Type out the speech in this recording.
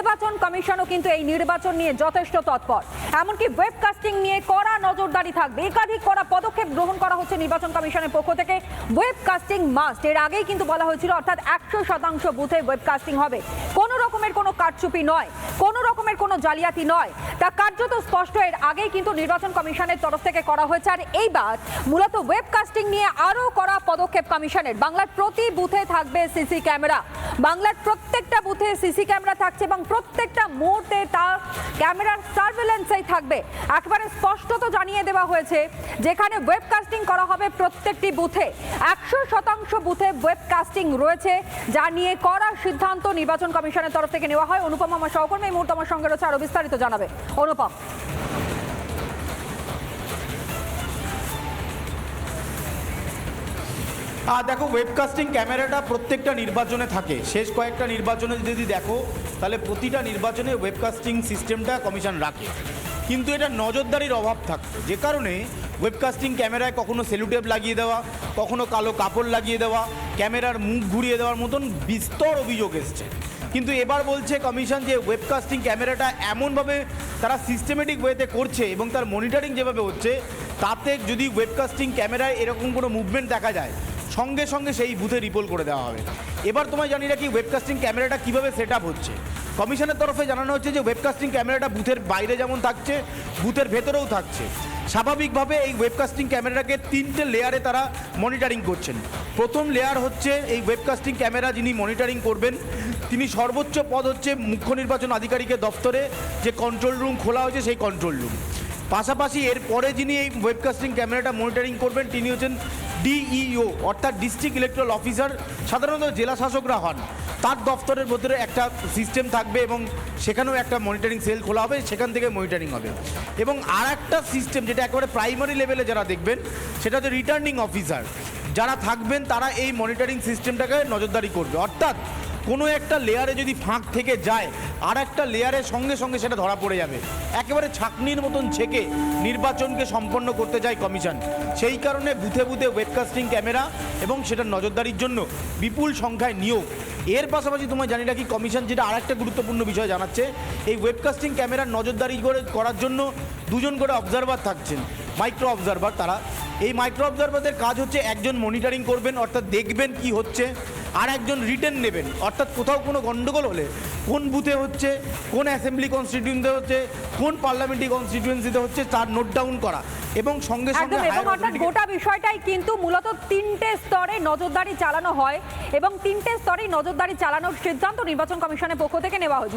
নির্বাচন কমিশনও কিন্তু এই নির্বাচন নিয়ে যথেষ্ট তৎপর। এমনকি ওয়েবকাস্টিং নিয়ে কড়া নজরদারি থাকবে। একাধিক কড়া পদক্ষেপ গ্রহণ করা হচ্ছে নির্বাচন কমিশনের পক্ষ থেকে। ওয়েবকাস্টিং মাস্ট, এর আগেই কিন্তু বলা হয়েছিল, অর্থাৎ 100% বুথে ওয়েবকাস্টিং হবে। কোনো রকমের কোনো কারচুপি নয়, কোনো রকমের কোনো জালিয়াতি নয়, তা কার্যত স্পষ্ট এর আগেই কিন্তু নির্বাচন কমিশনের তরফ থেকে করা হয়েছে। আর এইবার মূলত ওয়েবকাস্টিং নিয়ে আরও কড়া পদক্ষেপ কমিশনের। বাংলার প্রতি বুথে থাকবে সিসি ক্যামেরা, বাংলার প্রত্যেকটা বুথে সিসি ক্যামেরা থাকছে এবং প্রত্যেকটা মুহূর্তে তা ক্যামেরার সার্ভেলেন্সেই থাকবে। একেবারে স্পষ্টত জানিয়ে দেওয়া হয়েছে যেখানে ওয়েবকাস্টিং করা হবে প্রত্যেকটি বুথে, 100% বুথে ওয়েবকাস্টিং রয়েছে, যা নিয়ে কড়া সিদ্ধান্ত নির্বাচন কমিশনের তরফ থেকে নেওয়া হয়। অনুপম আমার সহকর্মী এই মুহূর্তে আমার সঙ্গে রয়েছে, আরো বিস্তারিত জানাবে। অনুপম, দেখো, ওয়েবকাস্টিং ক্যামেরাটা প্রত্যেকটা নির্বাচনে থাকে। শেষ কয়েকটা নির্বাচনে যদি দেখো তাহলে প্রতিটা নির্বাচনে ওয়েবকাস্টিং সিস্টেমটা কমিশন রাখে, কিন্তু এটা নজরদারির অভাব থাকতো, যে কারণে ওয়েবকাস্টিং ক্যামেরায় কখনো সেলুটেপ লাগিয়ে দেওয়া, কখনো কালো কাপড় লাগিয়ে দেওয়া, ক্যামেরার মুখ ঘুরিয়ে দেওয়ার মতন বিস্তর অভিযোগ এসছে। কিন্তু এবার বলছে কমিশন যে ওয়েবকাস্টিং ক্যামেরাটা এমনভাবে তারা সিস্টেমেটিক ওয়েতে করছে এবং তার মনিটরিং যেভাবে হচ্ছে, তাতে যদি ওয়েবকাস্টিং ক্যামেরায় এরকম কোনো মুভমেন্ট দেখা যায় সঙ্গে সঙ্গে সেই বুথে রিপোল করে দেওয়া হবে। এবার তোমায় জানি রাখি ওয়েবকাস্টিং ক্যামেরাটা কীভাবে সেট আপ হচ্ছে। কমিশনের তরফে জানানো হচ্ছে যে ওয়েবকাস্টিং ক্যামেরাটা বুথের বাইরে যেমন থাকছে, বুথের ভেতরেও থাকছে। স্বাভাবিকভাবে এই ওয়েবকাস্টিং ক্যামেরাটাকে 3টে লেয়ারে তারা মনিটরিং করছেন। প্রথম লেয়ার হচ্ছে এই ওয়েবকাস্টিং ক্যামেরা যিনি মনিটরিং করবেন তিনি সর্বোচ্চ পদ হচ্ছে মুখ্য নির্বাচন আধিকারিকের দপ্তরে যে কন্ট্রোল রুম খোলা হয়েছে সেই কন্ট্রোল রুম। পাশাপাশি এরপরে যিনি এই ওয়েবকাস্টিং ক্যামেরাটা মনিটরিং করবেন তিনি হচ্ছেন ডিইও, অর্থাৎ ডিস্ট্রিক্ট ইলেকট্রাল অফিসার, সাধারণত জেলা শাসকরা হন। তার দপ্তরের ভেতরে একটা সিস্টেম থাকবে এবং সেখানেও একটা মনিটরিং সেল খোলা হবে, সেখান থেকে মনিটরিং হবে। এবং আর একটা সিস্টেম যেটা একেবারে প্রাইমারি লেভেলে যারা দেখবেন সেটা হচ্ছে রিটার্নিং অফিসার, যারা থাকবেন তারা এই মনিটরিং সিস্টেমটাকে নজরদারি করবে। অর্থাৎ কোনো একটা লেয়ারে যদি ফাঁক থেকে যায় আর একটা লেয়ারের সঙ্গে সঙ্গে সেটা ধরা পড়ে যাবে। একেবারে ছাঁকনির মতন ছেঁকে নির্বাচনকে সম্পন্ন করতে যায় কমিশন। সেই কারণে বুথে বুথে ওয়েবকাস্টিং ক্যামেরা এবং সেটার নজরদারির জন্য বিপুল সংখ্যায় নিয়োগ। এর পাশাপাশি তোমায় জানি রাখি কমিশন যেটা আরেকটা গুরুত্বপূর্ণ বিষয় জানাচ্ছে, এই ওয়েবকাস্টিং ক্যামেরার নজরদারি করার জন্য 2জন করে অবজারভার থাকছেন, মাইক্রো অবজারভার। তারা এই মাইক্রো অবজারভারদের কাজ হচ্ছে একজন মনিটরিং করবেন, অর্থাৎ দেখবেন কি হচ্ছে, আর একজন রিটেন নেবেন, অর্থাৎ কোথাও কোনো গন্ডগোল হলে কোন বুথে হচ্ছে, কোন অ্যাসেম্বলি কনস্টিটিউয়েন্সিতে হচ্ছে, কোন পার্লামেন্টারি কনস্টিটিউয়েন্সিতে হচ্ছে তার নোট ডাউন করা এবং সঙ্গে সঙ্গে অর্থাৎ গোটা বিষয়টাই কিন্তু মূলত 3টে স্তরে নজরদারি চালানো হয় এবং 3টে স্তরেই নজরদারি চালানোর সিদ্ধান্ত নির্বাচন কমিশনের পক্ষ থেকে নেওয়া হয়েছে।